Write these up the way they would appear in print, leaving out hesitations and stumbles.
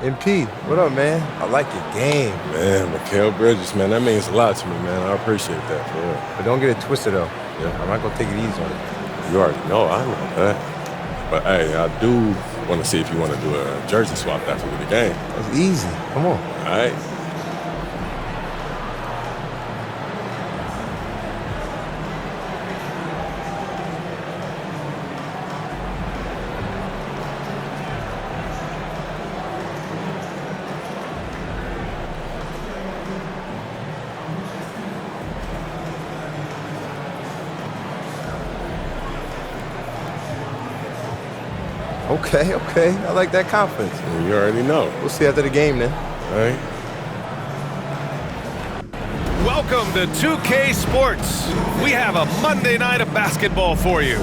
MP, what up, man? I like your game. Man, Mikal Bridges, man, that means a lot to me, man. I appreciate that, for real. But don't get it twisted, though. Yeah. I'm not going to take it easy on you. You already know, I know that. But, hey, I do want to see if you want to do a jersey swap after the game. That's easy. Come on. All right. Okay. I like that confidence. You already know. We'll see after the game, then. All right. Welcome to 2K Sports. We have a Monday night of basketball for you.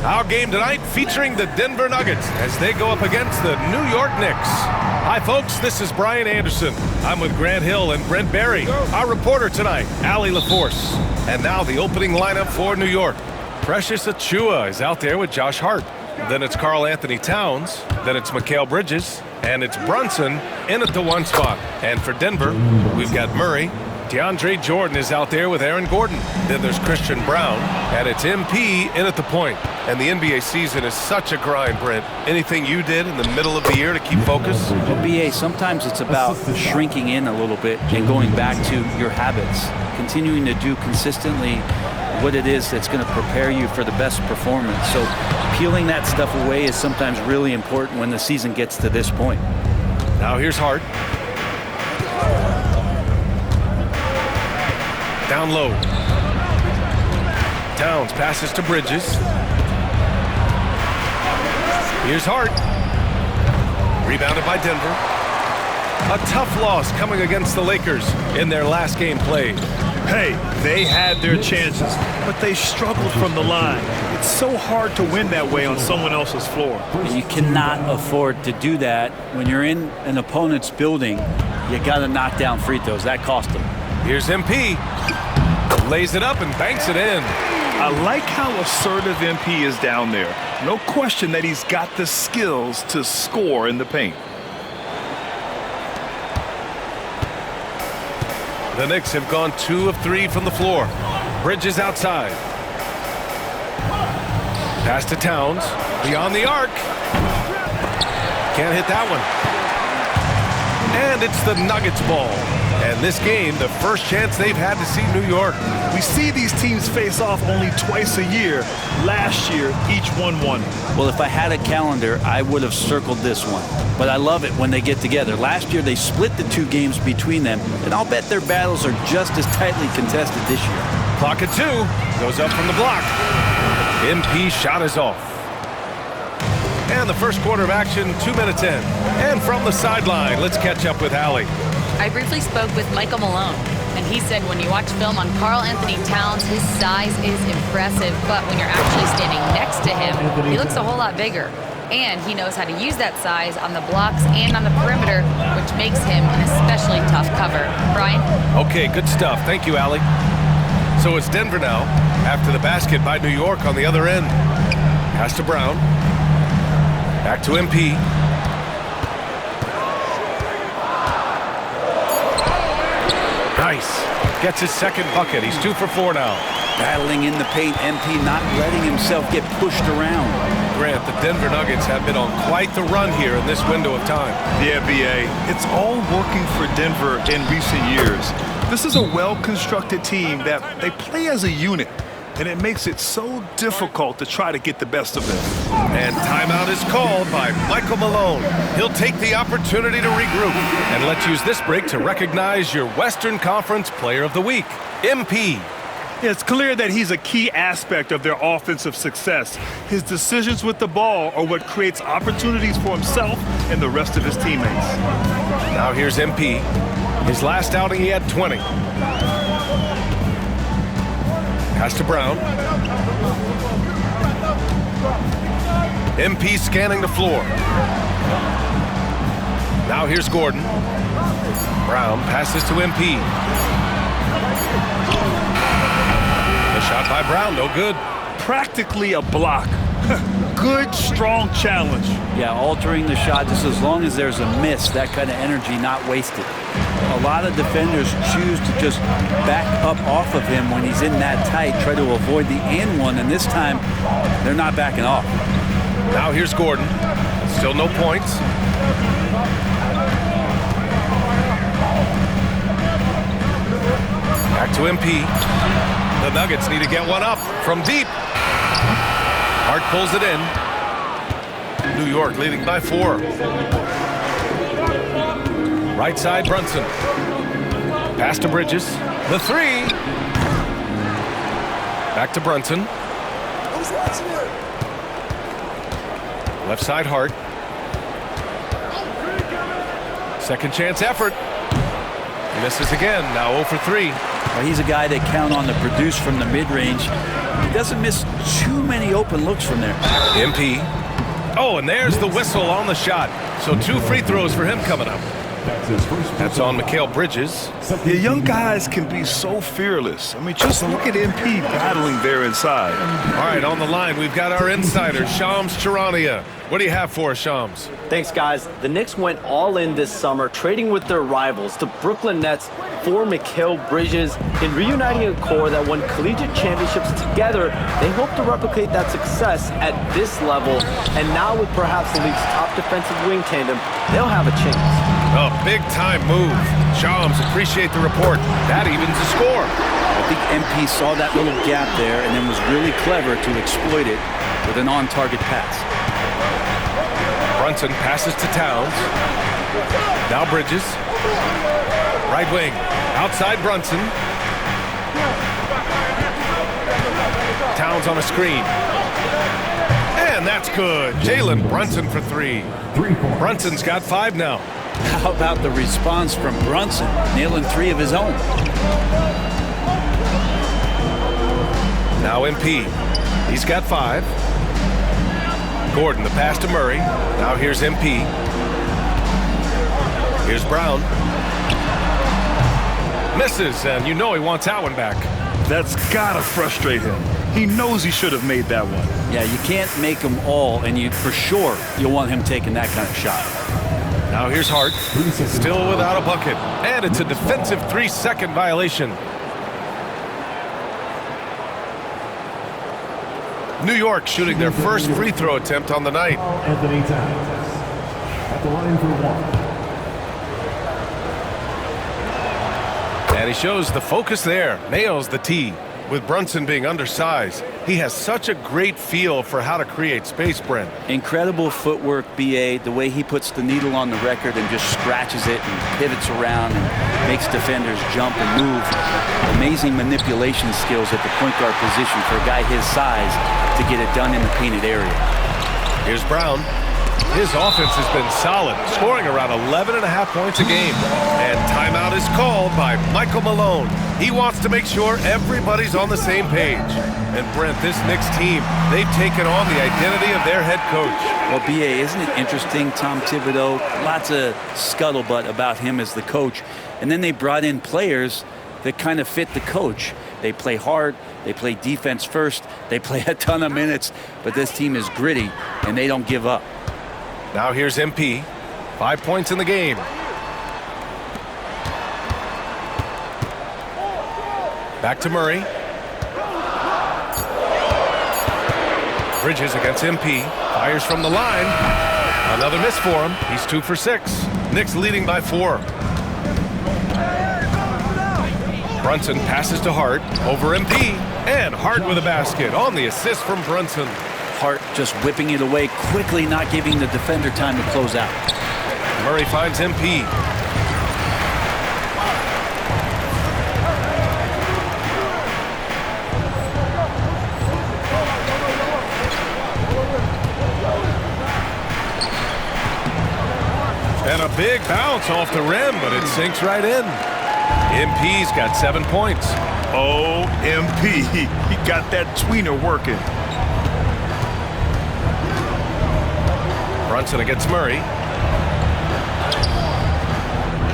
Our game tonight featuring the Denver Nuggets as they go up against the New York Knicks. Hi, folks. This is Brian Anderson. I'm with Grant Hill and Brent Barry. Our reporter tonight, Allie LaForce. And now the opening lineup for New York. Precious Achiuwa is out there with Josh Hart. Then it's Karl Anthony Towns. Then it's Mikal Bridges. And it's Brunson in at the 1 spot. And for Denver, we've got Murray. DeAndre Jordan is out there with Aaron Gordon. Then there's Christian Brown. And it's MP in at the point. And the NBA season is such a grind, Brent. Anything you did in the middle of the year to keep focus? Well, BA, sometimes it's about shrinking in a little bit and going back to your habits. Continuing to do consistently what it is that's going to prepare you for the best performance. So peeling that stuff away is sometimes really important when the season gets to this point. Now here's Hart. Down low. Towns passes to Bridges. Here's Hart. Rebounded by Denver. A tough loss coming against the Lakers in their last game played. Hey, they had their chances, but they struggled from the line. It's so hard to win that way on someone else's floor. You cannot afford to do that when you're in an opponent's building. You got to knock down free throws. That cost them. Here's MP. Lays it up and banks it in. I like how assertive MP is down there. No question that he's got the skills to score in the paint. The Knicks have gone 2 of 3 from the floor. Bridges outside. Pass to Towns. Beyond the arc. Can't hit that one. And it's the Nuggets ball. And this game, the first chance they've had to see New York. We see these teams face off only twice a year. Last year, each won one. Well, if I had a calendar, I would have circled this one. But I love it when they get together. Last year, they split the 2 games between them, and I'll bet their battles are just as tightly contested this year. Clock at 2. Goes up from the block. MP shot is off. And the first quarter of action, 2 minutes in. And from the sideline, let's catch up with Allie. I briefly spoke with Michael Malone, and he said when you watch film on Karl Anthony Towns, his size is impressive, but when you're actually standing next to him, he looks a whole lot bigger. And he knows how to use that size on the blocks and on the perimeter, which makes him an especially tough cover. Brian? Okay, good stuff. Thank you, Allie. So it's Denver now, after the basket by New York on the other end. Pass to Brown. Back to MP. Nice. Gets his second bucket. He's 2 for 4 now. Battling in the paint, MP not letting himself get pushed around. Grant, the Denver Nuggets have been on quite the run here in this window of time. Yeah, BA, it's all working for Denver in recent years. This is a well-constructed team that they play as a unit, and it makes it so difficult to try to get the best of them. And timeout is called by Michael Malone. He'll take the opportunity to regroup. And let's use this break to recognize your Western Conference Player of the Week, MP. It's clear that he's a key aspect of their offensive success. His decisions with the ball are what creates opportunities for himself and the rest of his teammates. Now here's MP. His last outing, he had 20. Pass to Brown. MP scanning the floor. Now here's Gordon. Brown passes to MP. The shot by Brown, no good. Practically a block. Good, strong challenge. Yeah, altering the shot just as long as there's a miss, that kind of energy not wasted. A lot of defenders choose to just back up off of him when he's in that tight, try to avoid the and one, and this time they're not backing off. Now here's Gordon. Still no points. Back to MP. The Nuggets need to get one up from deep. Hart pulls it in. New York leading by 4. Right side, Brunson. Pass to Bridges. The 3. Back to Brunson. Left side, Hart. Second chance effort. Misses again. Now 0 for 3. Well, he's a guy they count on to produce from the mid-range. He doesn't miss too many open looks from there. MP. Oh, and there's the whistle on the shot. So 2 free throws for him coming up. That's on Mikal Bridges. The young guys can be so fearless. I mean, just look at MP battling there inside. All right, on the line, we've got our insider, Shams Charania. What do you have for us, Shams? Thanks, guys. The Knicks went all in this summer, trading with their rivals, the Brooklyn Nets, for Mikal Bridges, in reuniting a core that won collegiate championships together. They hope to replicate that success at this level, and now with perhaps the league's top defensive wing tandem, they'll have a chance. A big-time move. Shams, appreciate the report. That evens the score. I think MP saw that little gap there and then was really clever to exploit it with an on-target pass. Brunson passes to Towns. Now Bridges. Right wing. Outside Brunson. Towns on a screen. And that's good. Jalen Brunson for 3. Brunson's got 5 now. How about the response from Brunson, nailing 3 of his own? Now MP. He's got 5. Gordon, the pass to Murray. Now here's MP. Here's Brown. Misses, and you know he wants that one back. That's gotta frustrate him. He knows he should have made that one. Yeah, you can't make them all, and you for sure you'll want him taking that kind of shot. Now here's Hart, still without a bucket, and it's a defensive 3-second violation. New York shooting their first free throw attempt on the night. Anthony Towns at the line for 1. And he shows the focus there, nails the tee. With Brunson being undersized, he has such a great feel for how to create space, Brent. Incredible footwork, BA, the way he puts the needle on the record and just scratches it and pivots around and makes defenders jump and move. Amazing manipulation skills at the point guard position for a guy his size to get it done in the painted area. Here's Brown. His offense has been solid, scoring around 11.5 points a game. And timeout is called by Michael Malone. He wants to make sure everybody's on the same page. And Brent, this Knicks team, they've taken on the identity of their head coach. Well, BA, isn't it interesting? Tom Thibodeau, lots of scuttlebutt about him as the coach. And then they brought in players that kind of fit the coach. They play hard, they play defense first, they play a ton of minutes, but this team is gritty and they don't give up. Now here's MP. 5 points in the game. Back to Murray. Bridges against MP. Fires from the line. Another miss for him. He's 2 for 6. Knicks leading by 4. Brunson passes to Hart over MP. And Hart with a basket on the assist from Brunson. Hart just whipping it away quickly, not giving the defender time to close out. Murray finds MP. And a big bounce off the rim, but it sinks right in. MP's got 7 points. Oh, MP. He got that tweener working. Brunson against Murray.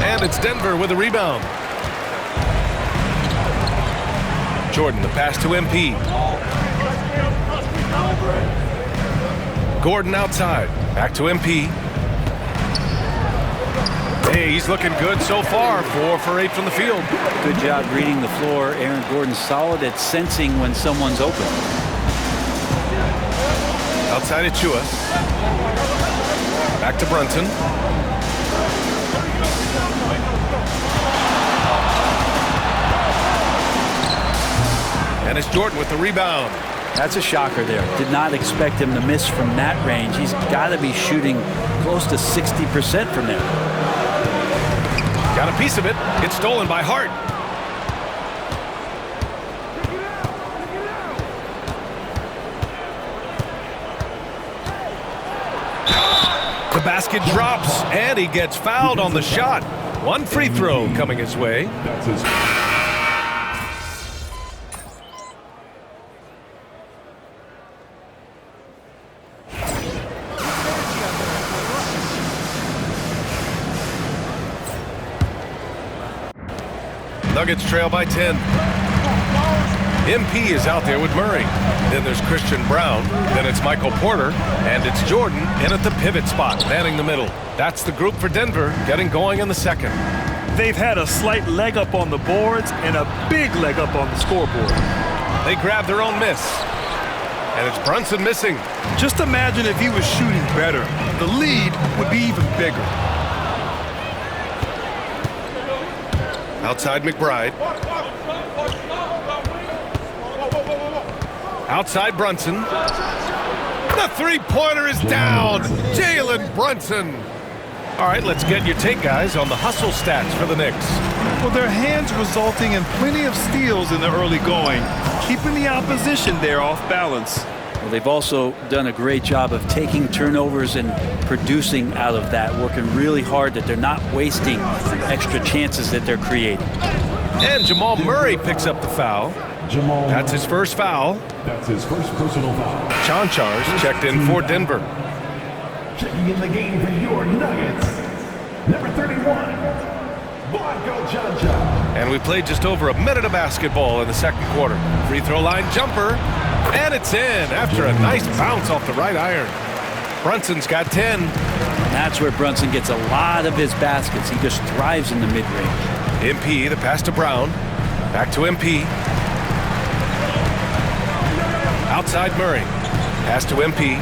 And it's Denver with a rebound. Jordan, the pass to MP. Gordon outside. Back to MP. Hey, he's looking good so far. 4 for 8 from the field. Good job reading the floor. Aaron Gordon solid at sensing when someone's open. Outside Achua. Back to Brunson. And it's Jordan with the rebound. That's a shocker there. Did not expect him to miss from that range. He's got to be shooting close to 60% from there. Got a piece of it. It's stolen by Hart. The basket drops, and he gets fouled on the shot. 1 free throw coming his way. That's his. Nuggets trail by 10. MP is out there with Murray. Then there's Christian Brown. Then it's Michael Porter. And it's Jordan in at the pivot spot, manning the middle. That's the group for Denver, getting going in the second. They've had a slight leg up on the boards and a big leg up on the scoreboard. They grab their own miss. And it's Brunson missing. Just imagine if he was shooting better. The lead would be even bigger. Outside McBride. Outside Brunson. The three-pointer is down. Jalen Brunson. All right, let's get your take, guys, on the hustle stats for the Knicks. Well, their hands resulting in plenty of steals in the early going, keeping the opposition there off balance. Well, they've also done a great job of taking turnovers and producing out of that, working really hard that they're not wasting extra chances that they're creating. And Jamal Murray picks up the foul. That's his first foul. That's his first personal foul. Chanchar's checked in for Denver. Checking in the game for your Nuggets, number 31, Vladko Cancar. And we played just over a minute of basketball in the second quarter. Free throw line jumper. And it's in after a nice bounce off the right iron. Brunson's got 10. That's where Brunson gets a lot of his baskets. He just thrives in the mid-range. MP, the pass to Brown. Back to MP. Outside Murray. Pass to MP.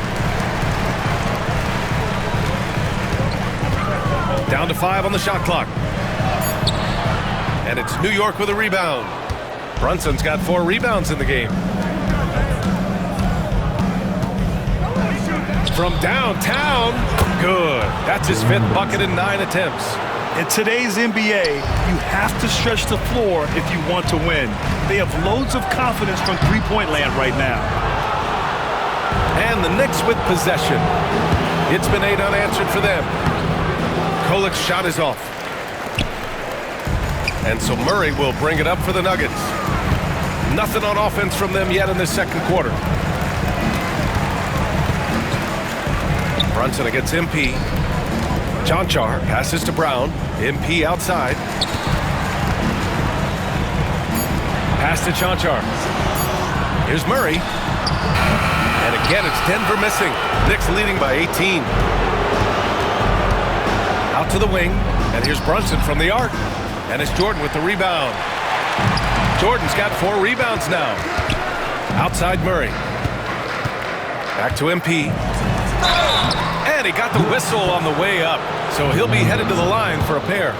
Down to 5 on the shot clock. And it's New York with a rebound. Brunson's got 4 rebounds in the game. From downtown, good. That's his 5th bucket in 9 attempts. In today's NBA, you have to stretch the floor if you want to win. They have loads of confidence from three-point land right now. And the Knicks with possession. It's been 8 unanswered for them. Kolik's shot is off. And so Murray will bring it up for the Nuggets. Nothing on offense from them yet in this second quarter. Brunson against MP. Cancar passes to Brown. MP outside. Pass to Cancar. Here's Murray. And again, it's Denver missing. Knicks leading by 18. Out to the wing. And here's Brunson from the arc. And it's Jordan with the rebound. Jordan's got 4 rebounds now. Outside Murray. Back to MP. And he got the whistle on the way up. So he'll be headed to the line for a pair.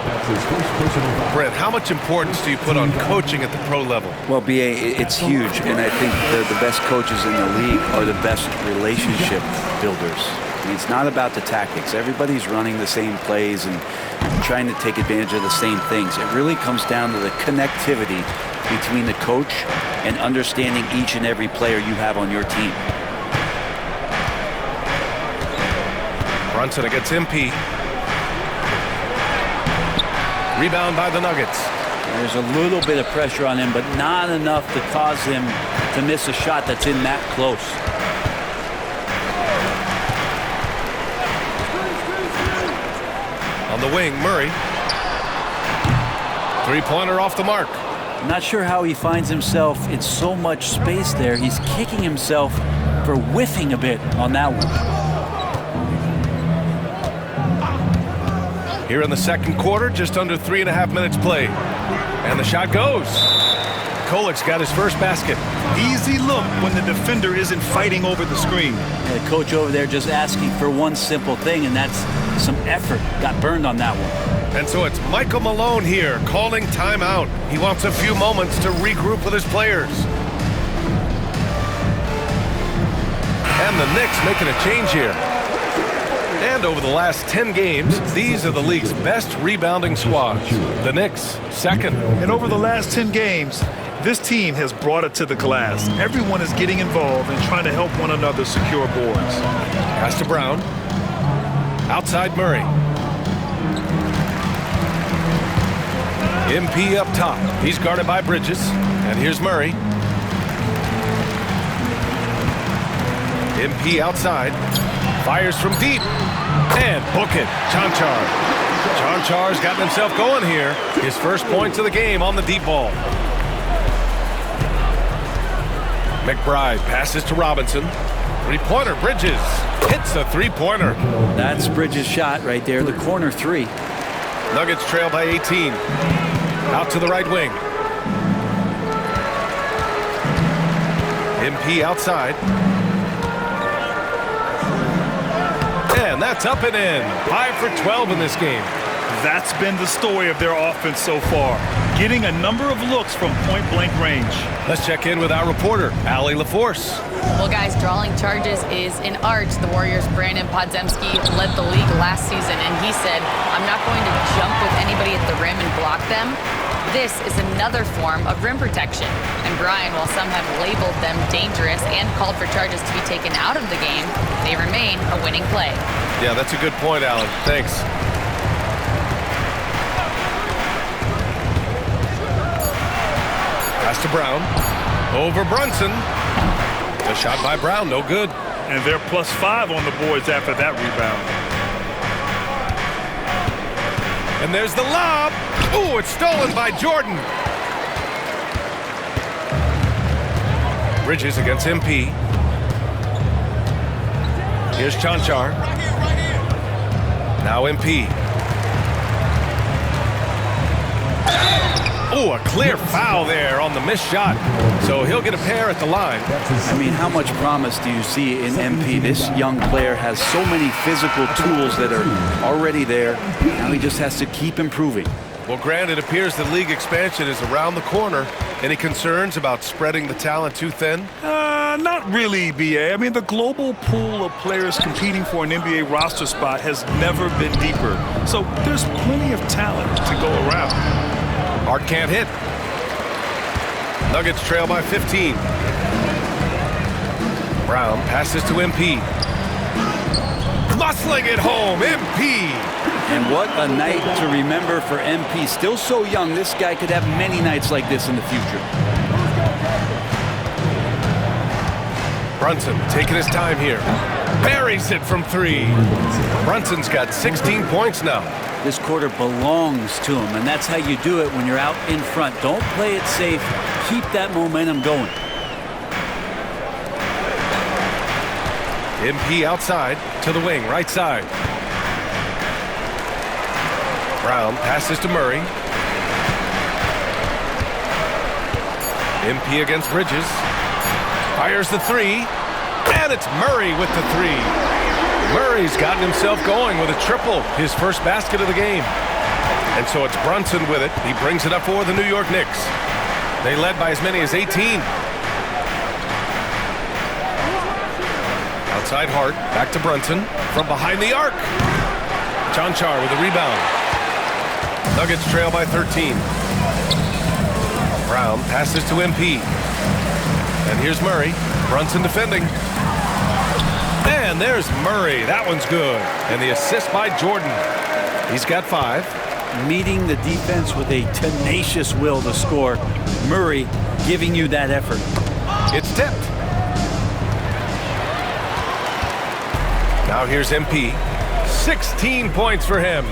Brent, how much importance do you put on coaching at the pro level? Well, BA, it's huge, and I think the best coaches in the league are the best relationship builders. I mean, it's not about the tactics. Everybody's running the same plays and trying to take advantage of the same things. It really comes down to the connectivity between the coach and understanding each and every player you have on your team. Brunson against MP. Rebound by the Nuggets. There's a little bit of pressure on him, but not enough to cause him to miss a shot that's in that close. On the wing, Murray. Three-pointer off the mark. I'm not sure how he finds himself in so much space there. He's kicking himself for whiffing a bit on that one. Here in the second quarter, just under 3.5 minutes played. And the shot goes. Kolik's got his first basket. Easy look when the defender isn't fighting over the screen. The coach over there just asking for one simple thing, and that's some effort. Got burned on that one. And so it's Michael Malone here calling timeout. He wants a few moments to regroup with his players. And the Knicks making a change here. And over the last 10 games, these are the league's best rebounding squads. The Knicks, second. And over the last 10 games, this team has brought it to the glass. Everyone is getting involved and trying to help one another secure boards. Pass to Brown. Outside Murray. MP up top. He's guarded by Bridges. And here's Murray. MP outside. Fires from deep. And book it. Chanchar. Chanchar's gotten himself going here. His first points of the game on the deep ball. McBride passes to Robinson. Three-pointer. Bridges hits a three-pointer. That's Bridges' shot right there, the corner three. Nuggets trail by 18. Out to the right wing. MP outside. And that's up and in. 5 for 12 in this game. That's been the story of their offense so far. Getting a number of looks from point-blank range. Let's check in with our reporter, Allie LaForce. Well, guys, drawing charges is an art. The Warriors' Brandon Podziemski led the league last season, and he said, I'm not going to jump with anybody at the rim and block them. This is another form of rim protection. And Brian, while some have labeled them dangerous and called for charges to be taken out of the game, they remain a winning play. Yeah, that's a good point, Alan. Thanks. Pass to Brown. Over Brunson. The shot by Brown, no good. And they're +5 on the boards after that rebound. And there's the lob. Ooh, it's stolen by Jordan. Bridges against MP. Here's Chanchar. Now MP. Ooh, a clear foul there on the missed shot. So he'll get a pair at the line. I mean, how much promise do you see in MP? This young player has so many physical tools that are already there. Now he just has to keep improving. Well, Grant, it appears that league expansion is around the corner. Any concerns about spreading the talent too thin? Not really, BA. I mean, the global pool of players competing for an NBA roster spot has never been deeper. So there's plenty of talent to go around. Hart can't hit. Nuggets trail by 15. Brown passes to MP. Muscling it home, MP. And what a night to remember for MP. Still so young, this guy could have many nights like this in the future. Brunson taking his time here. Buries it from 3. Brunson's got 16 points now. This quarter belongs to him, and that's how you do it when you're out in front. Don't play it safe. Keep that momentum going. MP outside to the wing, right side. Brown passes to Murray. MP against Bridges. Fires the 3. And it's Murray with the three. Murray's gotten himself going with a triple, his first basket of the game. And so it's Brunson with it. He brings it up for the New York Knicks. They led by as many as 18. Outside Hart, back to Brunson from behind the arc. Chanchar with a rebound. Nuggets trail by 13. Brown passes to MP. And here's Murray. Brunson defending. And there's Murray. That one's good. And the assist by Jordan. He's got 5. Meeting the defense with a tenacious will to score. Murray giving you that effort. It's tipped. Now here's MP. 16 points for him.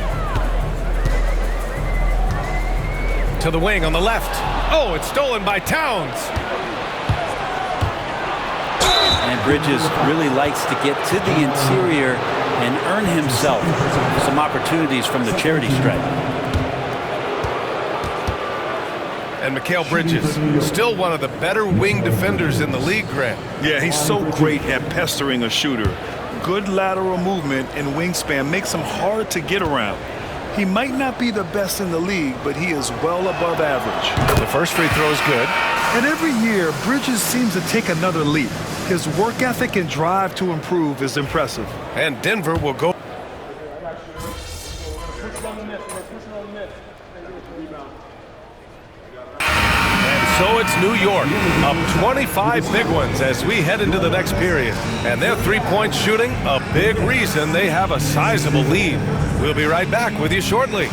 To the wing on the left. Oh, it's stolen by Towns. And Bridges really likes to get to the interior and earn himself some opportunities from the charity stripe. And Mikal Bridges, still one of the better wing defenders in the league, Grant. Yeah, he's so great at pestering a shooter. Good lateral movement and wingspan makes him hard to get around. He might not be the best in the league, but he is well above average. The first free throw is good. And every year, Bridges seems to take another leap. His work ethic and drive to improve is impressive. And Denver will go. So it's New York, up 25 big ones as we head into the next period. And their three-point shooting, a big reason they have a sizable lead. We'll be right back with you shortly.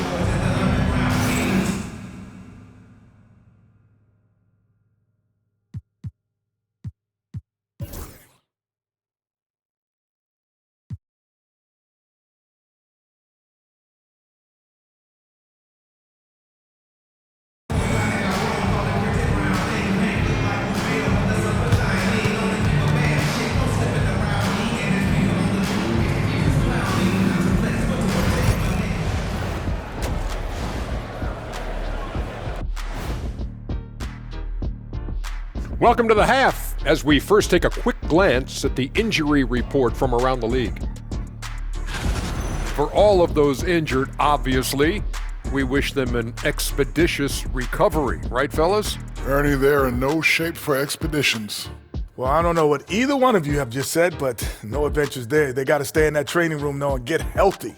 Welcome to the half, as we first take a quick glance at the injury report from around the league. For all of those injured, obviously, we wish them an expeditious recovery, right, fellas? Ernie, they're in no shape for expeditions. Well, I don't know what either one of you have just said, but no adventures there. They got to stay in that training room now and get healthy.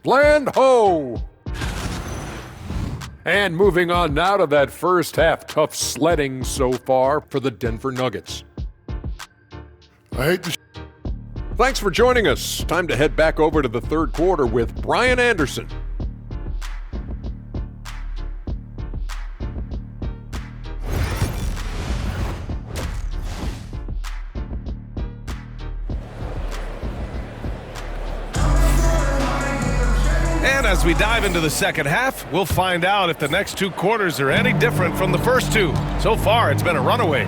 Land ho! And moving on now to that first half, tough sledding so far for the Denver Nuggets. I hate to Thanks for joining us. Time to head back over to the third quarter with Brian Anderson. And as we dive into the second half, we'll find out if the next two quarters are any different from the first two. So far, it's been a runaway.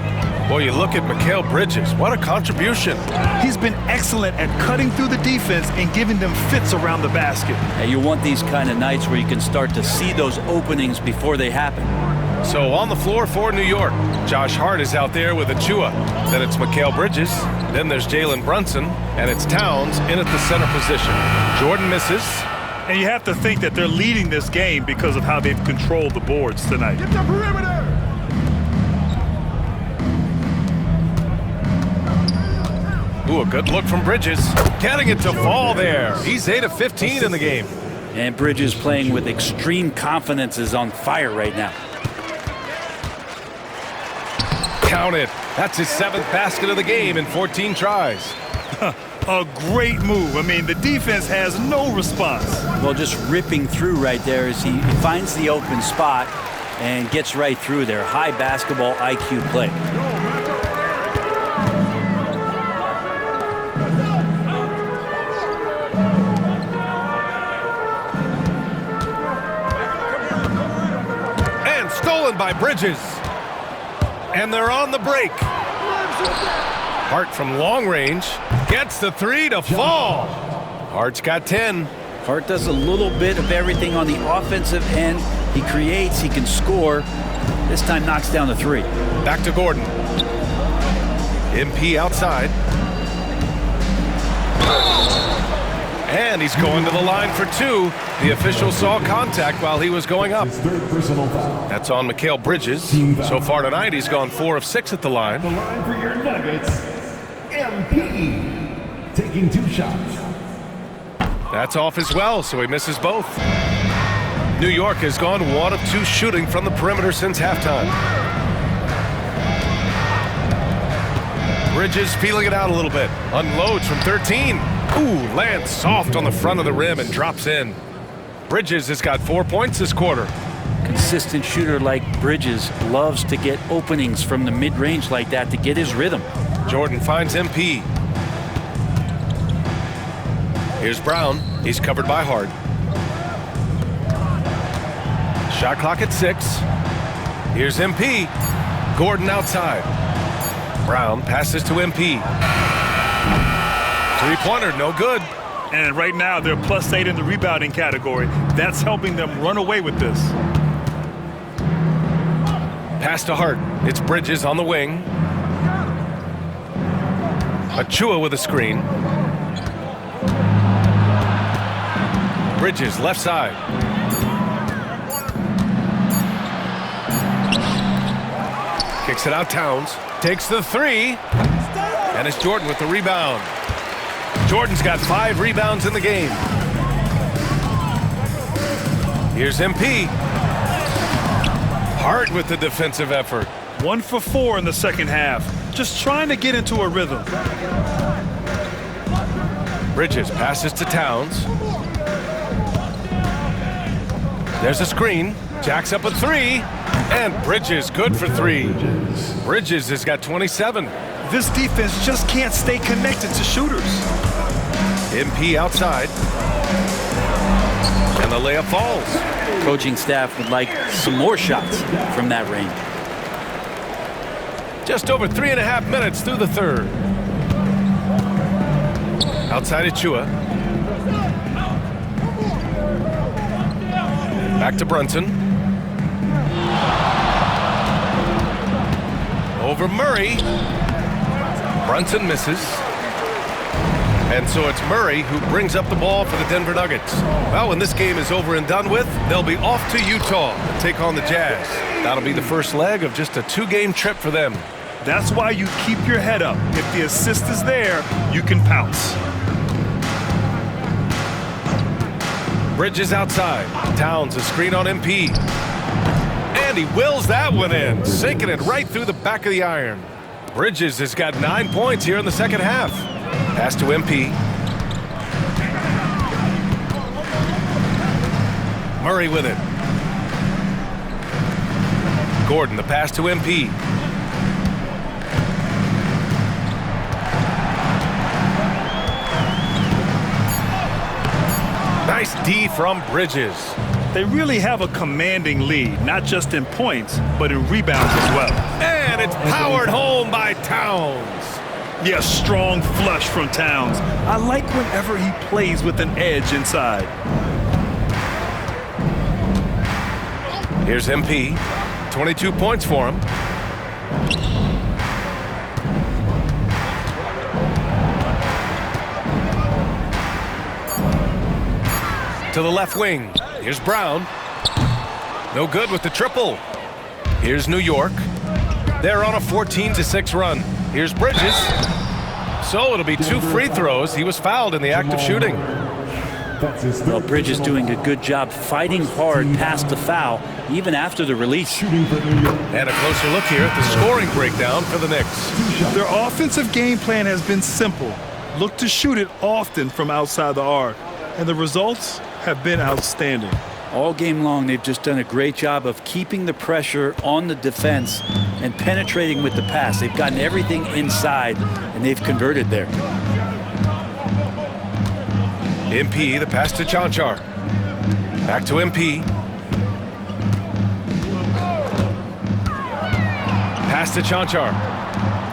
Boy, you look at Mikal Bridges. What a contribution. He's been excellent at cutting through the defense and giving them fits around the basket. And you want these kind of nights where you can start to see those openings before they happen. So on the floor for New York, Josh Hart is out there with Achua. Then it's Mikal Bridges. Then there's Jalen Brunson. And it's Towns in at the center position. Jordan misses. And you have to think that they're leading this game because of how they've controlled the boards tonight. Get the perimeter! Ooh, a good look from Bridges. Getting it to fall there. He's 8 of 15 in the game. And Bridges playing with extreme confidence is on fire right now. Count it. That's his 7th basket of the game in 14 tries. A great move. I mean, the defense has no response. Well, just ripping through right there as he finds the open spot and gets right through there. High basketball IQ play. And stolen by Bridges. And they're on the break. Hart from long range gets the three to fall. Hart's got 10. Hart does a little bit of everything on the offensive end. He creates, he can score. This time knocks down the three. Back to Gordon. MP outside. And he's going to the line for two. The official saw contact while he was going up. That's on Mikal Bridges. So far tonight, he's gone 4 of 6 at the line. The line for your Nuggets, MP, taking 2 shots. That's off as well, so he misses both. New York has gone 1 of 2 shooting from the perimeter since halftime. Bridges feeling it out a little bit. Unloads from 13. Ooh, lands soft on the front of the rim and drops in. Bridges has got 4 points this quarter. Consistent shooter like Bridges loves to get openings from the mid-range like that to get his rhythm. Jordan finds MP. Here's Brown. He's covered by Hart. Shot clock at 6. Here's MP. Gordon outside. Brown passes to MP. Three-pointer, no good. And right now, they're +8 in the rebounding category. That's helping them run away with this. Pass to Hart. It's Bridges on the wing. Achua with a screen. Bridges left side. Kicks it out Towns. Takes the 3. And it's Jordan with the rebound. Jordan's got 5 rebounds in the game. Here's MP. Hart with the defensive effort. 1 for 4 in the second half. Just trying to get into a rhythm. Bridges passes to Towns. There's a screen. Jacks up a 3. And Bridges good for 3. Bridges has got 27. This defense just can't stay connected to shooters. MP outside. And the layup falls. Coaching staff would like some more shots from that range. Just over 3.5 minutes through the third. Outside Achua. Back to Brunson. Over Murray. Brunson misses. And so it's Murray who brings up the ball for the Denver Nuggets. Well, when this game is over and done with, they'll be off to Utah to take on the Jazz. That'll be the first leg of just a 2-game trip for them. That's why you keep your head up. If the assist is there, you can pounce. Bridges outside. Towns a screen on MP. And he wills that one in, sinking it right through the back of the iron. Bridges has got 9 points here in the second half. Pass to MP. Murray with it. Gordon, the pass to MP. Nice D from Bridges. They really have a commanding lead, not just in points, but in rebounds as well. And it's powered home by Towns. Yeah, strong flush from Towns. I like whenever he plays with an edge inside. Here's MP. 22 points for him. To the left wing. Here's Brown. No good with the triple. Here's New York. They're on a 14-6 run. Here's Bridges. So it'll be 2 free throws. He was fouled in the act of shooting. Well, Bridges doing a good job fighting hard past the foul, even after the release. And a closer look here at the scoring breakdown for the Knicks. Their offensive game plan has been simple. Look to shoot it often from outside the arc. And the results have been outstanding. All game long, they've just done a great job of keeping the pressure on the defense and penetrating with the pass. They've gotten everything inside, and they've converted there. MP, the pass to Chanchar. Back to MP. Pass to Chanchar.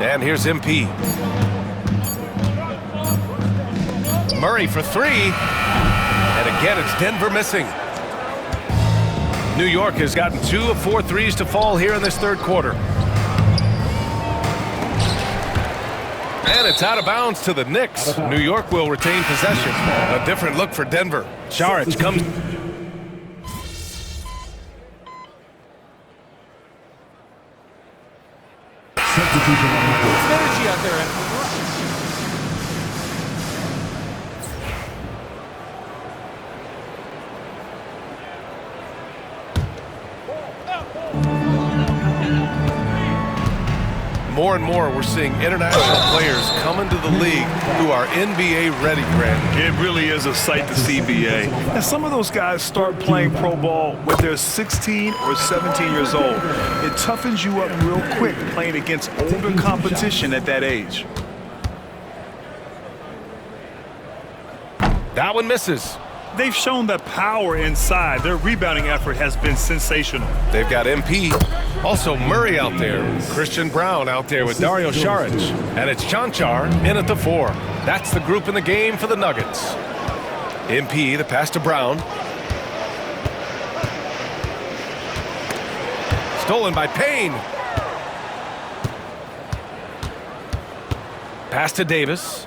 And here's MP. Murray for 3. And again, it's Denver missing. New York has gotten 2 of 4 threes to fall here in this third quarter. And it's out of bounds to the Knicks. New York will retain possession. A different look for Denver. Saric comes. Energy out there. More and more, we're seeing international players come into the league who are NBA ready, Grant. It really is a sight to see, BA. And some of those guys start playing pro ball when they're 16 or 17 years old. It toughens you up real quick playing against older competition at that age. That one misses. They've shown the power inside. Their rebounding effort has been sensational. They've got MP. Also Murray out there. Christian Brown out there with Dario Saric. And it's Chanchar in at the 4. That's the group in the game for the Nuggets. MP, the pass to Brown. Stolen by Payne. Pass to Davis.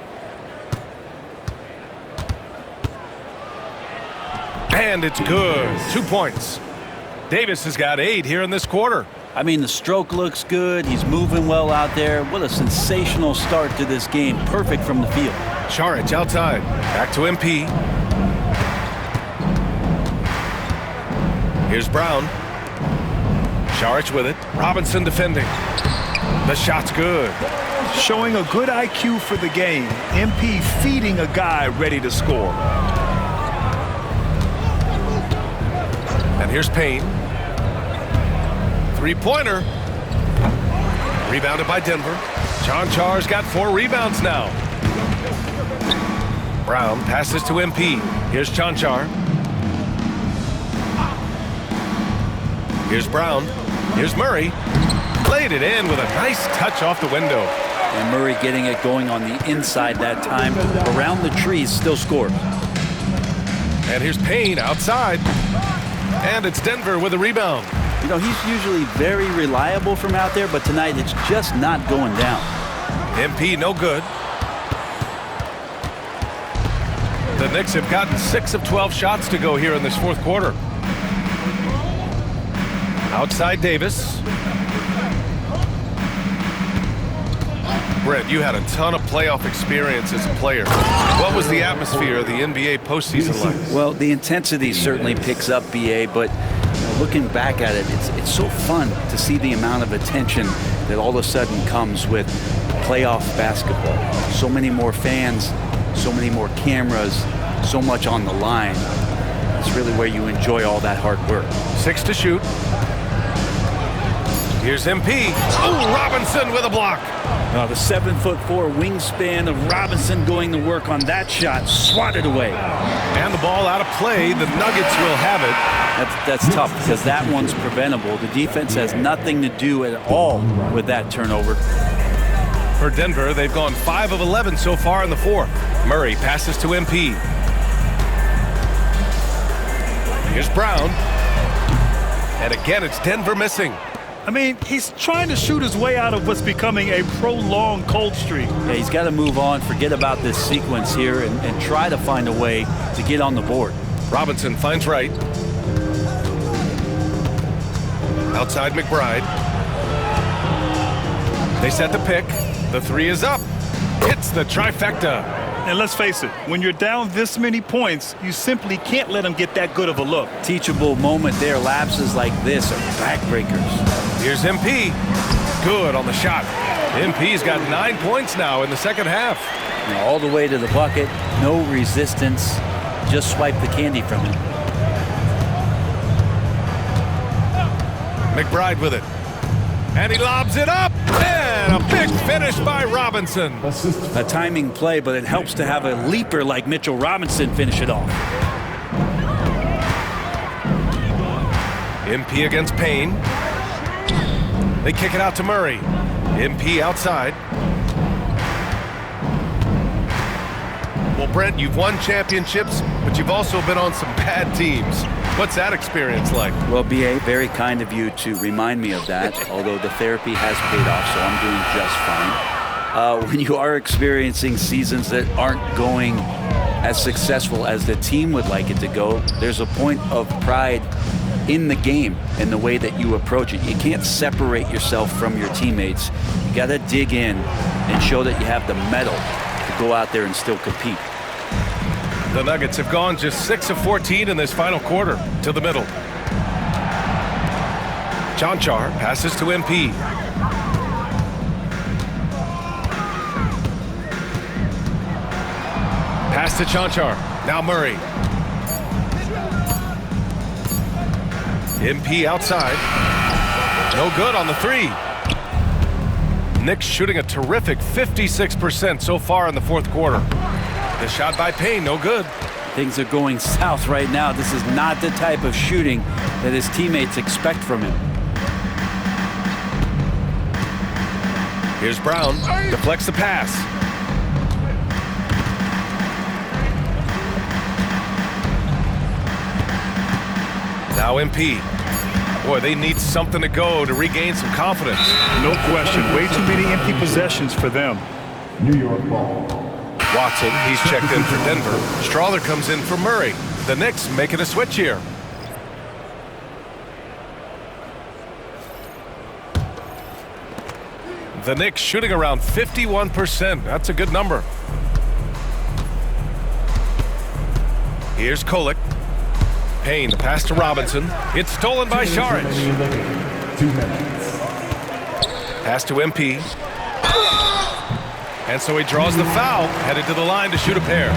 And it's good. 2 points. Davis has got 8 here in this quarter. I mean, the stroke looks good. He's moving well out there. What a sensational start to this game. Perfect from the field. Saric outside. Back to MP. Here's Brown. Saric with it. Robinson defending. The shot's good. Showing a good IQ for the game. MP feeding a guy ready to score. And here's Payne. Three-pointer. Rebounded by Denver. Chanchar's got 4 rebounds now. Brown passes to MP. Here's Chanchar. Here's Brown. Here's Murray. Laid it in with a nice touch off the window. And Murray getting it going on the inside that time. Around the trees, still scored. And here's Payne outside. And it's Denver with a rebound. You know, he's usually very reliable from out there, but tonight it's just not going down. MP no good. The Knicks have gotten 6 of 12 shots to go here in this 4th quarter. Outside Davis. Brett, you had a ton of playoff experience as a player. What was the atmosphere of the NBA postseason like? Well, the intensity certainly picks up, BA, but looking back at it, it's so fun to see the amount of attention that all of a sudden comes with playoff basketball. So many more fans, so many more cameras, so much on the line. It's really where you enjoy all that hard work. 6 to shoot. Here's MP. Oh, Robinson with a block. The 7'4" wingspan of Robinson going to work on that shot, swatted away. And the ball out of play. The Nuggets will have it. That's tough because that one's preventable. The defense has nothing to do at all with that turnover. For Denver, they've gone 5 of 11 so far in the 4th. Murray passes to MP. Here's Brown. And again, it's Denver missing. I mean, he's trying to shoot his way out of what's becoming a prolonged cold streak. Yeah, he's got to move on, forget about this sequence here, and try to find a way to get on the board. Robinson finds right. Outside McBride. They set the pick. The 3 is up. Hits the trifecta. And let's face it, when you're down this many points, you simply can't let them get that good of a look. Teachable moment there. Lapses like this are backbreakers. Here's MP. Good on the shot. MP's got 9 points now in the 2nd half. All the way to the bucket. No resistance. Just swipe the candy from him. McBride with it. And he lobs it up. And a big finish by Robinson. A timing play, but it helps to have a leaper like Mitchell Robinson finish it off. MP against Payne. They kick it out to Murray. MP outside. Well, Brent, you've won championships, but you've also been on some bad teams. What's that experience like? Well, BA, very kind of you to remind me of that, although the therapy has paid off, so I'm doing just fine. when you are experiencing seasons that aren't going as successful as the team would like it to go, there's a point of pride in the game and the way that you approach it. You can't separate yourself from your teammates. You got to dig in and show that you have the mettle to go out there and still compete. The Nuggets have gone just 6 of 14 in this final quarter. To the middle. Chanchar passes to MP. Pass to Chanchar. Now Murray. MP outside. No good on the three. Knicks shooting a terrific 56% so far in the fourth quarter. The shot by Payne, no good. Things are going south right now. This is not the type of shooting that his teammates expect from him. Here's Brown. Deflects the pass. Now MP. Boy, they need something to go to regain some confidence. No question. Way too many empty possessions for them. New York ball. Watson, he's checked in for Denver. Strawther comes in for Murray. The Knicks making a switch here. The Knicks shooting around 51%. That's a good number. Here's Kolek. Payne, the pass to Robinson. It's stolen by Saric. 2 minutes. Pass to MP. And so he draws the foul, headed to the line to shoot a pair.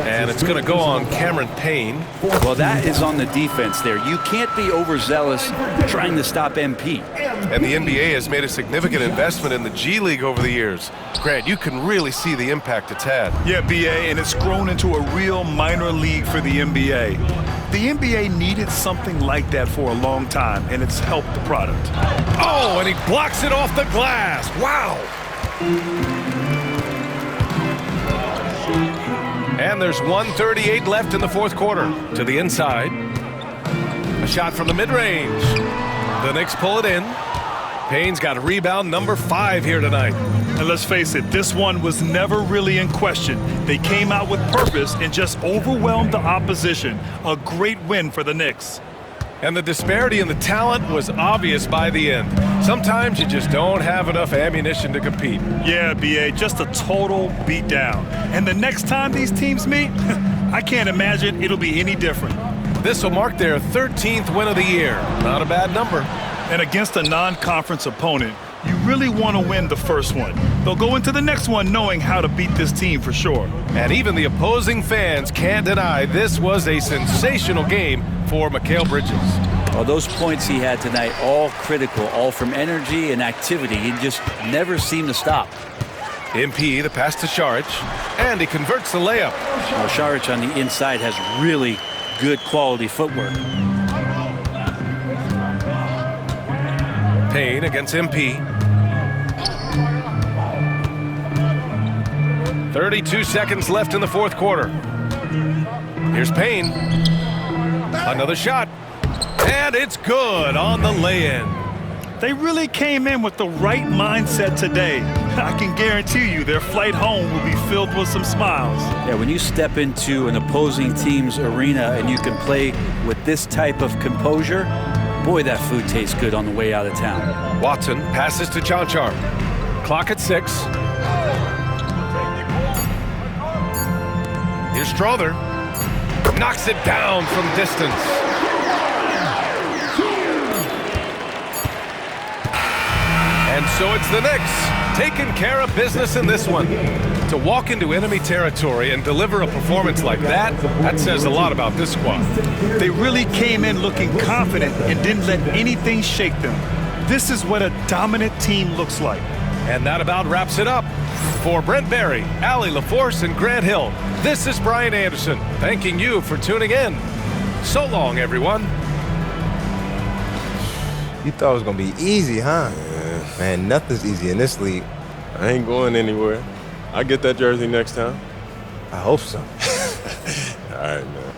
And it's going to go on Cameron Payne. Well, that is on the defense there. You can't be overzealous trying to stop MP. And the NBA has made a significant investment in the G League over the years. Grant, you can really see the impact it's had. Yeah, BA, and it's grown into a real minor league for the NBA. The NBA needed something like that for a long time, and it's helped the product. Oh, and he blocks it off the glass. Wow. And there's 1:38 left in the fourth quarter. To the inside. A shot from the mid-range. The Knicks pull it in. Payne's got rebound number 5 here tonight. And let's face it, this one was never really in question. They came out with purpose and just overwhelmed the opposition. A great win for the Knicks. And the disparity in the talent was obvious by the end. Sometimes you just don't have enough ammunition to compete. Yeah, BA, just a total beatdown. And the next time these teams meet, I can't imagine it'll be any different. This will mark their 13th win of the year. Not a bad number. And against a non-conference opponent, you really want to win the first one. They'll go into the next one knowing how to beat this team for sure. And even the opposing fans can't deny this was a sensational game for Mikal Bridges. Well, those points he had tonight, all critical, all from energy and activity. He just never seemed to stop. MP, the pass to Saric, and he converts the layup. Well, Saric on the inside has really good quality footwork. Payne against MP. 32 seconds left in the fourth quarter. Here's Payne. Another shot. And it's good on the lay-in. They really came in with the right mindset today. I can guarantee you their flight home will be filled with some smiles. Yeah, when you step into an opposing team's arena and you can play with this type of composure, boy, that food tastes good on the way out of town. Watson passes to Chanchar. Clock at 6. Here's Strawther. Knocks it down from distance. And so it's the Knicks taking care of business in this one. To walk into enemy territory and deliver a performance like that, that says a lot about this squad. They really came in looking confident and didn't let anything shake them. This is what a dominant team looks like. And that about wraps it up. For Brent Barry, Allie LaForce, and Grant Hill, this is Brian Anderson, thanking you for tuning in. So long, everyone. You thought it was going to be easy, huh? Man, nothing's easy in this league. I ain't going anywhere. I'll get that jersey next time. I hope so. All right, man.